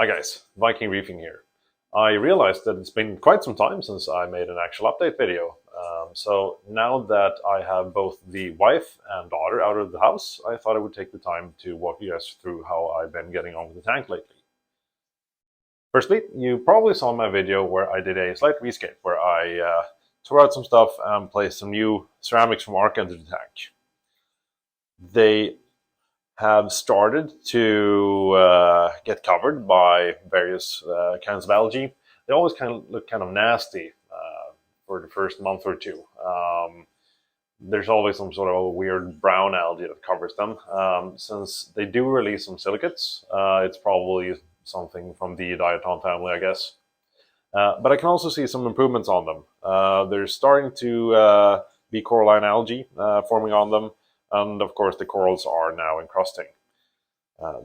Hi guys, Viking Reefing here. I realized that it's been quite some time since I made an actual update video. So now that I have both the wife and daughter out of the house, I thought I would take the time to walk you guys through how I've been getting on with the tank lately. Firstly, you probably saw my video where I did a slight rescape, where I tore out some stuff and placed some new ceramics from Arca into the tank. They have started to get covered by various kinds of algae. They always look kind of nasty for the first month or two. There's always some sort of a weird brown algae that covers them. Since they do release some silicates, it's probably something from the Iodine family, I guess. But I can also see some improvements on them. They're starting to be coralline algae forming on them. And of course, the corals are now encrusting.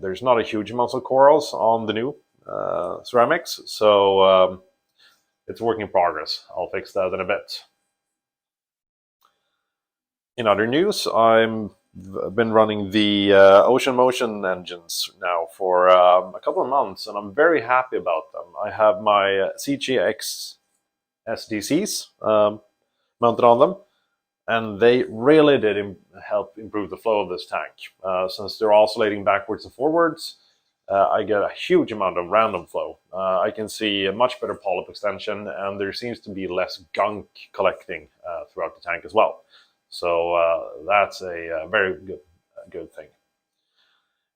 There's not a huge amount of corals on the new ceramics, so it's a work in progress. I'll fix that in a bit. In other news, I've been running the Ocean Motion engines now for a couple of months, and I'm very happy about them. I have my CGX SDCs mounted on them, and they really did help improve the flow of this tank. Since they're oscillating backwards and forwards, I get a huge amount of random flow. I can see a much better polyp extension, and there seems to be less gunk collecting throughout the tank as well. So that's a very good thing.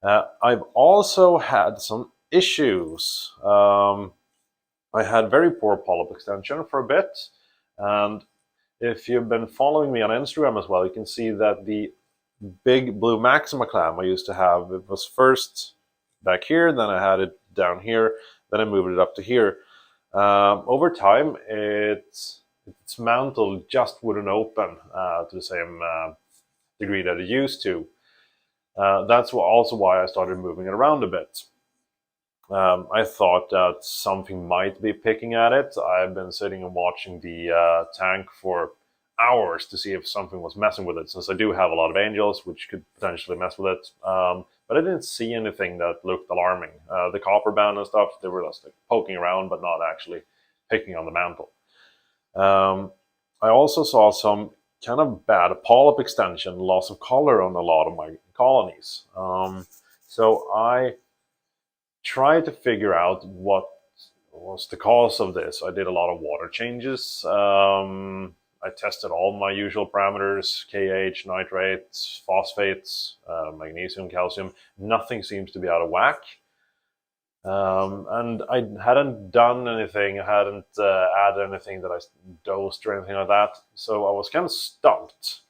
I've also had some issues. I had very poor polyp extension for a bit, and if you've been following me on Instagram as well, you can see that the big blue Maxima clam I used to have, it was first back here, then I had it down here, then I moved it up to here. Over time, its mantle just wouldn't open to the same degree that it used to. That's also why I started moving it around a bit. I thought that something might be picking at it. I've been sitting and watching the tank for hours to see if something was messing with it, since I do have a lot of angels, which could potentially mess with it. But I didn't see anything that looked alarming. The copper band and stuff, they were just like poking around, but not actually picking on the mantle. I also saw some kind of bad polyp extension, loss of color on a lot of my colonies. So I tried to figure out what was the cause of this. I did a lot of water changes. I tested all my usual parameters, KH, nitrates, phosphates, magnesium, calcium. Nothing seems to be out of whack. And I hadn't done anything, I hadn't added anything that I dosed or anything like that. So I was kind of stumped.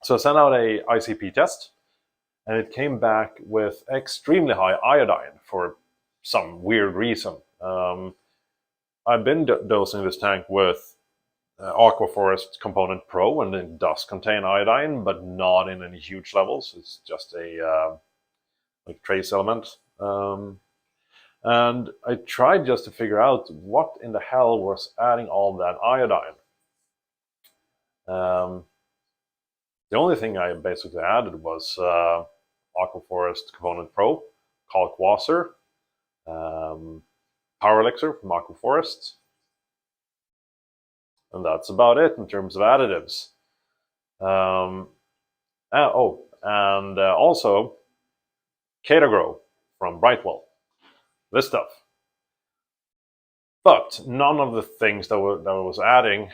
So I sent out a ICP test, and it came back with extremely high iodine for some weird reason. I've been dosing this tank with Aquaforest Component Pro, and it does contain iodine, but not in any huge levels. It's just a like trace element. And I tried just to figure out what in the hell was adding all that iodine. The only thing I basically added was Aquaforest Component Pro, Kalkwasser, Power Elixir from Aquaforest, and that's about it in terms of additives. And also Katagrow from Brightwell. This stuff. But none of the things that I was adding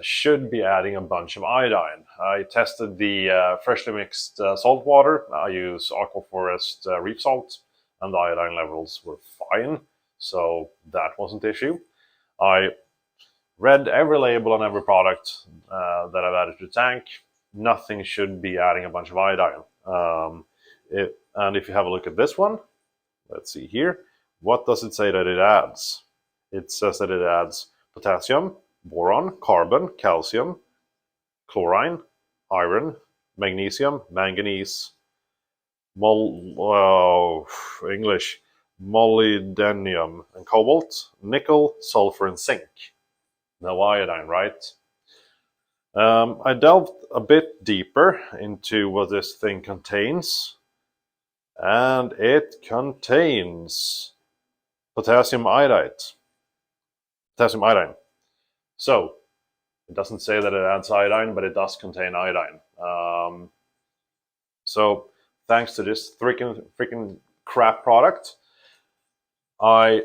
should be adding a bunch of iodine. I tested the freshly mixed salt water. I use Aquaforest Reef salt, and the iodine levels were fine, so that wasn't the issue. I read every label on every product that I've added to the tank. Nothing should be adding a bunch of iodine. And if you have a look at this one, let's see here, what does it say that it adds? It says that it adds potassium, boron, carbon, calcium, chlorine, iron, magnesium, manganese, molybdenum, and cobalt, nickel, sulfur, and zinc. No iodine, right? I delved a bit deeper into what this thing contains, and it contains potassium iodide. Potassium iodine. So it doesn't say that it adds iodine, but it does contain iodine. So thanks to this freaking crap product, I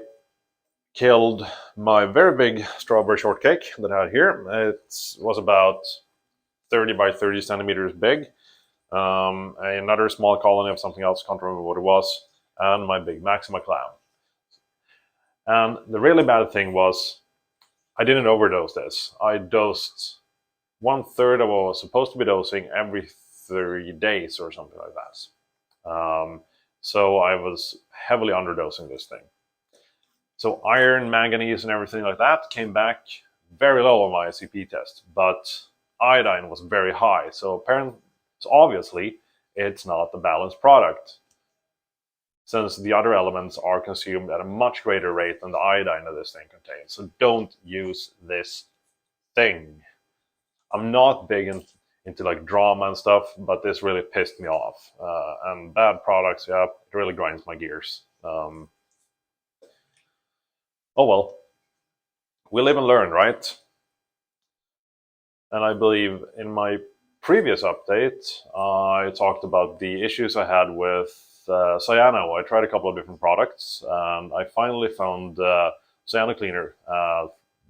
killed my very big strawberry shortcake that I had here. It was about 30 by 30 centimeters big. Another small colony of something else, can't remember what it was, and my big Maxima clown. And the really bad thing was I didn't overdose this. I dosed 1/3 of what I was supposed to be dosing every 30 days or something like that. So I was heavily underdosing this thing. So iron, manganese, and everything like that came back very low on my ICP test, but iodine was very high. So apparently, obviously, it's not the balanced product, since the other elements are consumed at a much greater rate than the iodine that this thing contains. So don't use this thing. I'm not big into like drama and stuff, but this really pissed me off. And bad products, yeah, it really grinds my gears. Oh well, we live and learn, right? And I believe in my previous update, I talked about the issues I had with Cyano. I tried a couple of different products, and I finally found Cyano Cleaner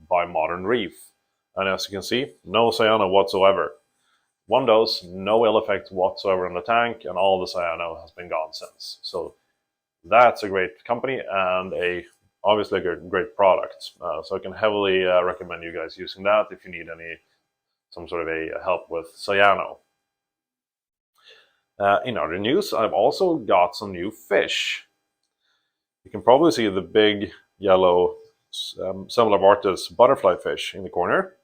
by Modern Reef. And as you can see, no cyano whatsoever. One dose, no ill effects whatsoever in the tank, and all the cyano has been gone since. So that's a great company and obviously a great product. So I can heavily recommend you guys using that if you need some sort of a help with cyano. In other news, I've also got some new fish. You can probably see the big yellow Semelavartis butterfly fish in the corner.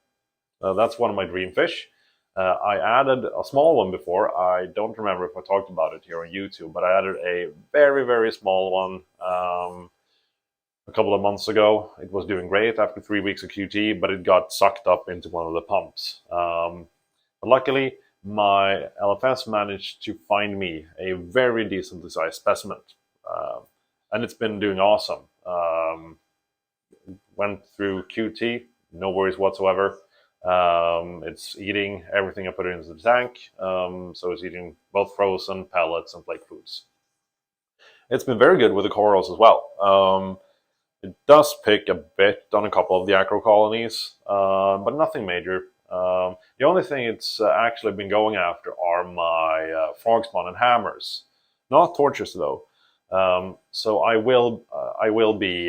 That's one of my dream fish. I added a small one before. I don't remember if I talked about it here on YouTube, but I added a very, very small one a couple of months ago. It was doing great after 3 weeks of QT, but it got sucked up into one of the pumps. But luckily, my LFS managed to find me a very decently sized specimen. And it's been doing awesome. Went through QT, no worries whatsoever. It's eating everything I put into the tank, so it's eating both frozen, pellets, and flake foods. It's been very good with the corals as well. It does pick a bit on a couple of the acro colonies, but nothing major. The only thing it's actually been going after are my frog spawn and hammers, not torches though. So I will be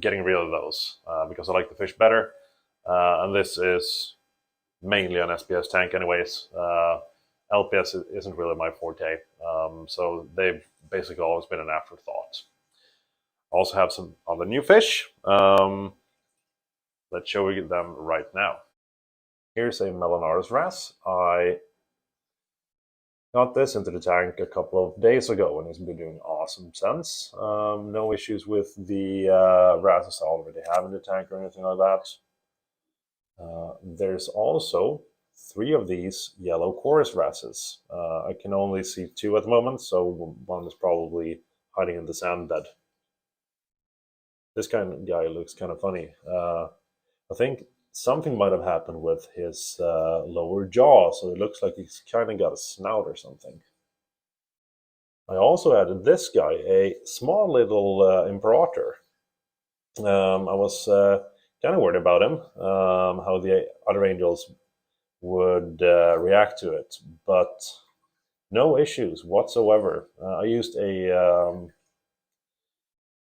getting rid of those because I like the fish better. And this is mainly an SPS tank anyways. LPS isn't really my forte, so they've basically always been an afterthought. I also have some other new fish. Let's show you them right now. Here's a Melanaris wrasse. I got this into the tank a couple of days ago and it's been doing awesome since. No issues with the wrasses I already have in the tank or anything like that. There's also 3 of these yellow chorus wrasses. I can only see 2 at the moment, so one is probably hiding in the sand bed. This kind of guy looks kind of funny. I think something might have happened with his lower jaw, so it looks like he's kind of got a snout or something. I also added this guy, a small little Imperator. I was kind of worried about him, how the other angels would react to it, but no issues whatsoever. I used a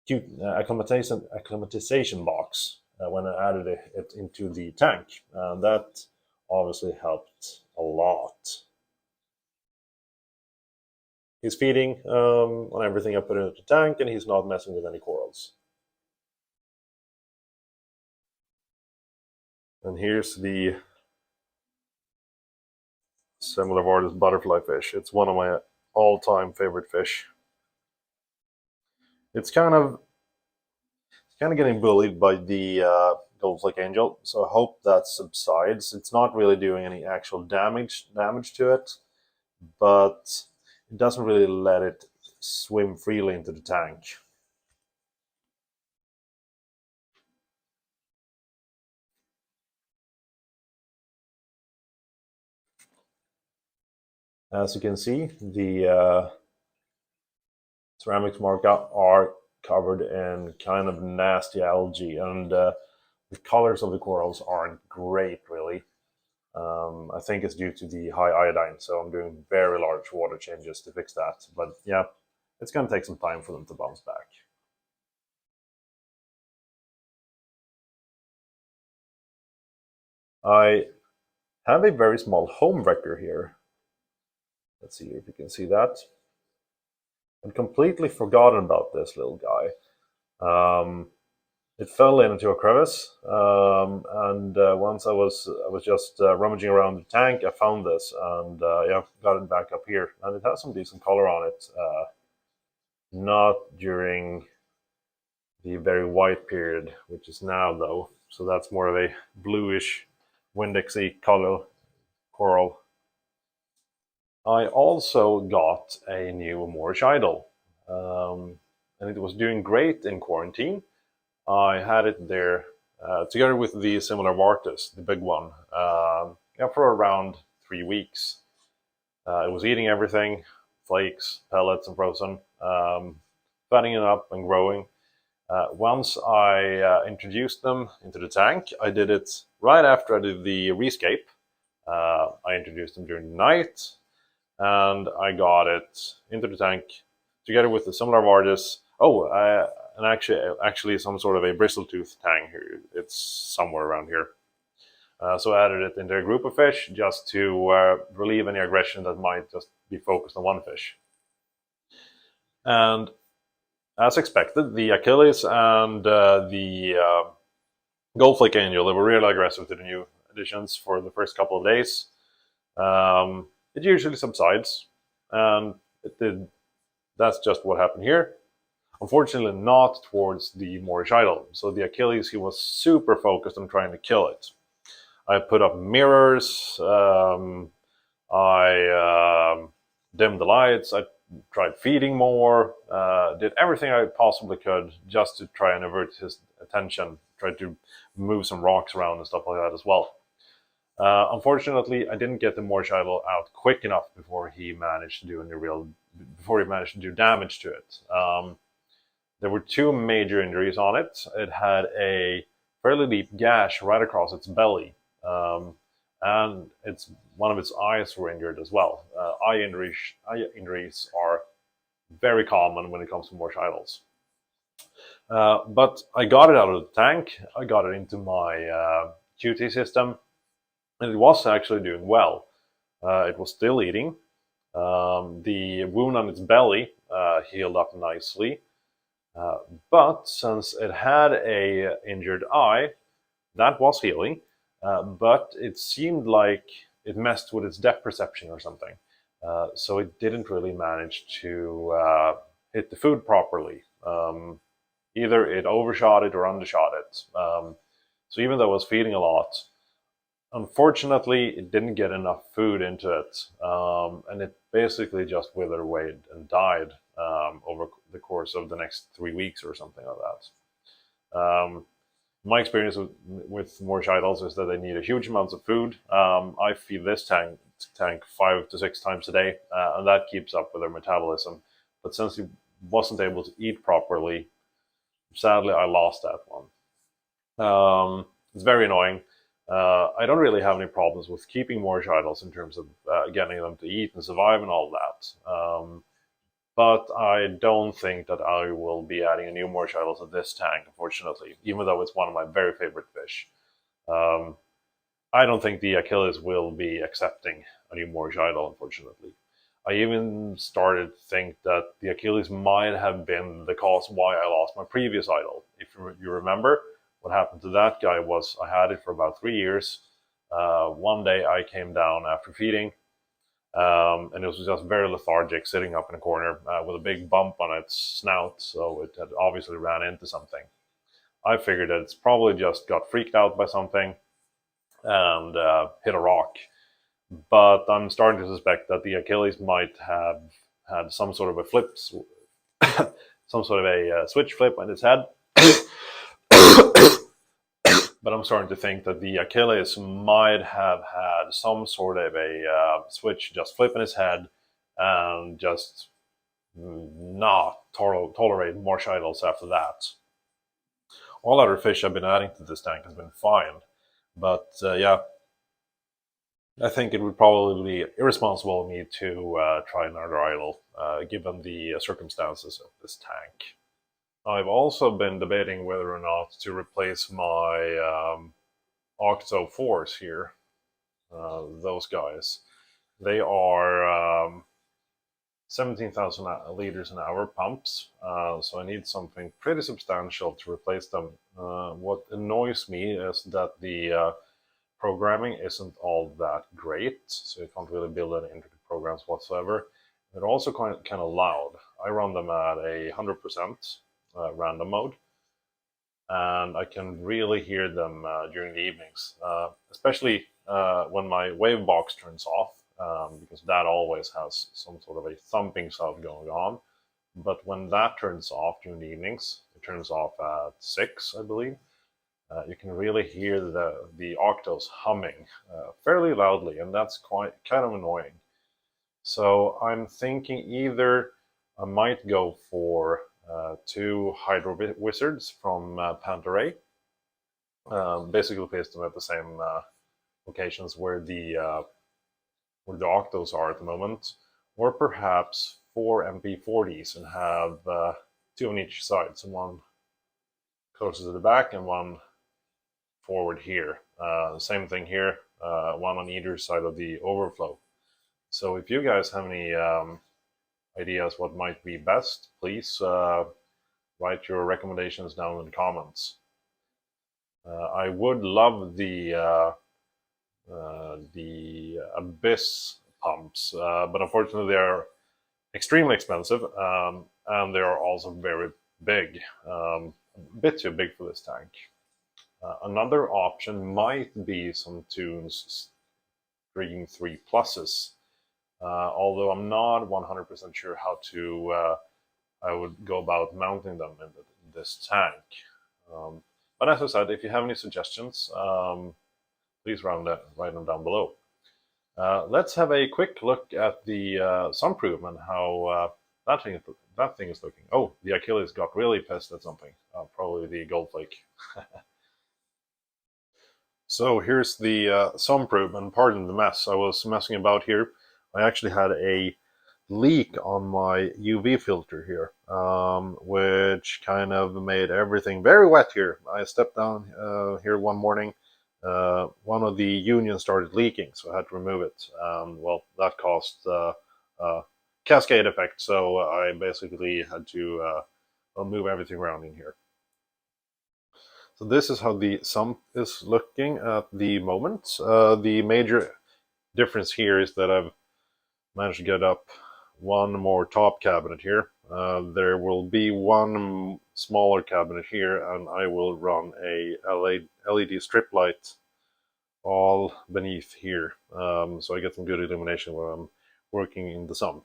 cute acclimatization box when I added it into the tank, and that obviously helped a lot. He's feeding on everything I put into the tank, and he's not messing with any corals. And here's the Semelavartis butterfly fish. It's one of my all-time favorite fish. It's kind of getting bullied by the goldflake angel, so I hope that subsides. It's not really doing any actual damage to it, but it doesn't really let it swim freely into the tank. As you can see, the ceramics markup are covered in kind of nasty algae, and the colors of the corals aren't great, really. I think it's due to the high iodine, so I'm doing very large water changes to fix that. But yeah, it's going to take some time for them to bounce back. I have a very small home wrecker here. Let's see if you can see that. I'd completely forgotten about this little guy. It fell into a crevice, and once I was just rummaging around the tank, I found this, and yeah, got it back up here, and it has some decent color on it. Not during the very white period, which is now though, so that's more of a bluish, Windexy color coral. I also got a new Moorish idol, and it was doing great in quarantine. I had it there together with the similar Vartus, the big one, yeah, for around 3 weeks. It was eating everything, flakes, pellets, and frozen, fattening it up and growing. Once I introduced them into the tank, I did it right after I did the rescape. I introduced them during the night, and I got it into the tank together with the similar Vardis. Oh, and actually some sort of a bristletooth tang here. It's somewhere around here. So I added it into a group of fish just to relieve any aggression that might just be focused on one fish. And as expected, the Achilles and the Goldflake Angel, they were really aggressive to the new additions for the first couple of days. It usually subsides, and it did. That's just what happened here. Unfortunately, not towards the Moorish idol. So the Achilles, he was super focused on trying to kill it. I put up mirrors. I dimmed the lights. I tried feeding more. Did everything I possibly could just to try and avert his attention. Tried to move some rocks around and stuff like that as well. Unfortunately, I didn't get the Moorish idol out quick enough before he managed to do damage to it. There were two major injuries on it. It had a fairly deep gash right across its belly, and one of its eyes were injured as well. Eye injuries are very common when it comes to Moorish idols. But I got it out of the tank. I got it into my QT system, and it was actually doing well. It was still eating. The wound on its belly healed up nicely. But since it had a injured eye, that was healing, but it seemed like it messed with its depth perception or something. So it didn't really manage to hit the food properly. Either it overshot it or undershot it. So even though it was feeding a lot, unfortunately, it didn't get enough food into it, and it basically just withered away and died over the course of the next 3 weeks or something like that. My experience with Moorish idols is that they need a huge amounts of food. I feed this tank 5 to 6 times a day, and that keeps up with their metabolism. But since he wasn't able to eat properly, sadly, I lost that one. It's very annoying. I don't really have any problems with keeping Moorish idols in terms of getting them to eat and survive and all that. But I don't think that I will be adding a new Moorish idol to this tank, unfortunately, even though it's one of my very favorite fish. I don't think the Achilles will be accepting a new Moorish idol, unfortunately. I even started to think that the Achilles might have been the cause why I lost my previous idol. If you remember, what happened to that guy was I had it for about 3 years. One day I came down after feeding, and it was just very lethargic, sitting up in a corner with a big bump on its snout, so it had obviously ran into something. I figured that it's probably just got freaked out by something and hit a rock. But I'm starting to suspect that the Achilles might have had some sort of a some sort of a switch flip on its head. But I'm starting to think that the Achilles might have had some sort of a switch just flip in his head and just not tolerate more shitals after that. All other fish I've been adding to this tank has been fine. But yeah, I think it would probably be irresponsible of me to try another idle, given the circumstances of this tank. I've also been debating whether or not to replace my Octo 4s here. Those guys. They are 17,000 liters an hour pumps, so I need something pretty substantial to replace them. What annoys me is that the programming isn't all that great, so you can't really build any intricate programs whatsoever. They're also kind of loud. I run them at 100% random mode, and I can really hear them during the evenings, especially when my wave box turns off, because that always has some sort of a thumping sound going on. But when that turns off during the evenings, it turns off at 6, I believe. You can really hear the octos humming fairly loudly, and that's quite kind of annoying. So I'm thinking either I might go for 2 Hydro Wizards from Pantaray, basically place them at the same locations where the octos are at the moment, or perhaps 4 MP40s and have 2 on each side, so one closer to the back and one forward here. Same thing here, one on either side of the overflow. So if you guys have any ideas what might be best, please write your recommendations down in the comments. I would love the Abyss pumps, but unfortunately they are extremely expensive, and they are also very big, a bit too big for this tank. Another option might be some Toons Stream 3 Pluses, although I'm not 100% sure how to I would go about mounting them in this tank. But as I said, if you have any suggestions, please write them down below. Let's have a quick look at the Sump and how that thing is looking. Oh, the Achilles got really pissed at something. Probably the goldflake. So here's the Sump, and pardon the mess. I was messing about here. I actually had a leak on my UV filter here, which kind of made everything very wet here. I stepped down here one morning. One of the unions started leaking, so I had to remove it. Well, that caused a cascade effect, so I basically had to move everything around in here. So this is how the Sump is looking at the moment. The major difference here is that I've managed to get up one more top cabinet here. There will be one smaller cabinet here, and I will run a LED strip light all beneath here, so I get some good illumination when I'm working in the Sump.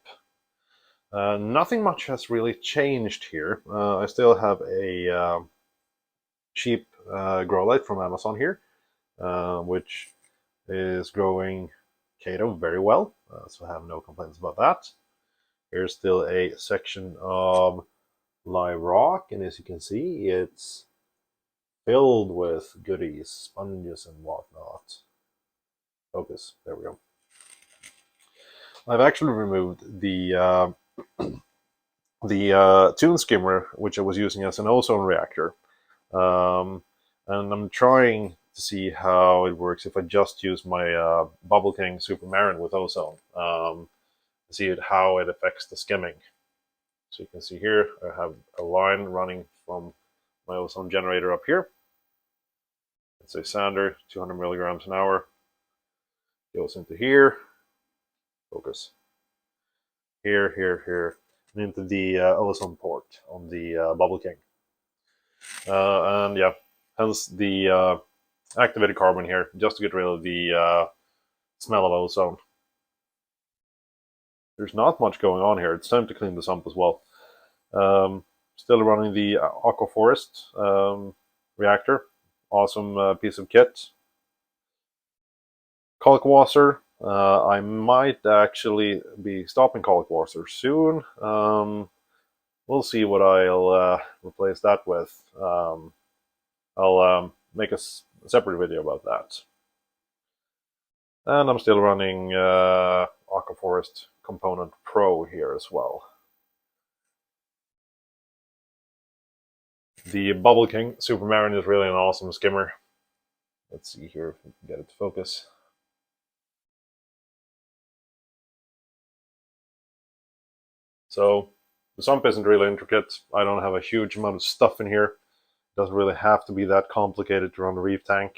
Nothing much has really changed here. I still have a cheap grow light from Amazon here, which is growing Kato very well, so I have no complaints about that. Here's still a section of live rock, and as you can see, it's filled with goodies, sponges and whatnot. Focus, there we go. I've actually removed the tune skimmer, which I was using as an ozone reactor, and I'm trying to see how it works if I just use my Bubble King Supermarine with ozone. See how it affects the skimming. So you can see here, I have a line running from my ozone generator up here. It's a sander, 200 milligrams an hour. Goes into here. Focus. Here, and into the ozone port on the Bubble King. And yeah, hence the activated carbon here, just to get rid of the smell of ozone. There's not much going on here. It's time to clean the Sump as well. Still running the Aqua Forest reactor. awesome piece of kit. Kalkwasser. I might actually be stopping Kalkwasser soon. We'll see what I'll replace that with. I'll make a separate video about that. And I'm still running Aquaforest Component Pro here as well. The Bubble King Supermarine is really an awesome skimmer. Let's see here if we can get it to focus. So the sump isn't really intricate. I don't have a huge amount of stuff in here. It doesn't really have to be that complicated to run a reef tank.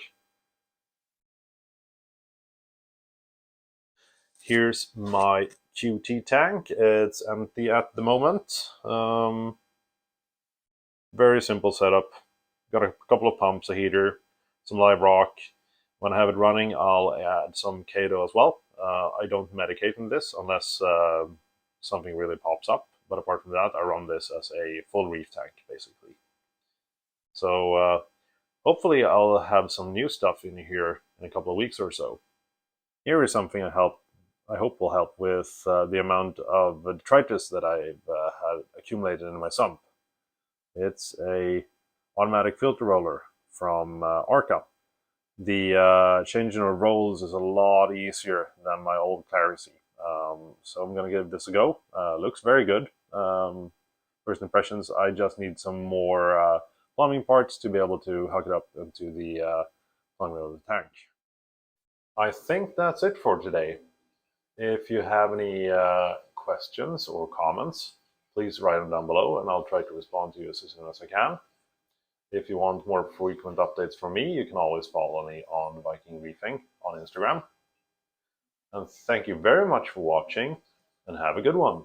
Here's my QT tank. It's empty at the moment. Very simple setup. Got a couple of pumps, a heater, some live rock. When I have it running, I'll add some Kato as well. I don't medicate in this unless something really pops up. But apart from that, I run this as a full reef tank, basically. So hopefully I'll have some new stuff in here in a couple of weeks or so. Here is something I hope will help with the amount of detritus that I've had accumulated in my sump. It's a automatic filter roller from Arca. The changing of rolls is a lot easier than my old Clarity. So I'm going to give this a go. Looks very good. First impressions, I just need some more plumbing parts to be able to hook it up into the plumbing of the tank. I think that's it for today. If you have any questions or comments, please write them down below and I'll try to respond to you as soon as I can. If you want more frequent updates from me, you can always follow me on Viking Reefing on Instagram. And thank you very much for watching, and have a good one.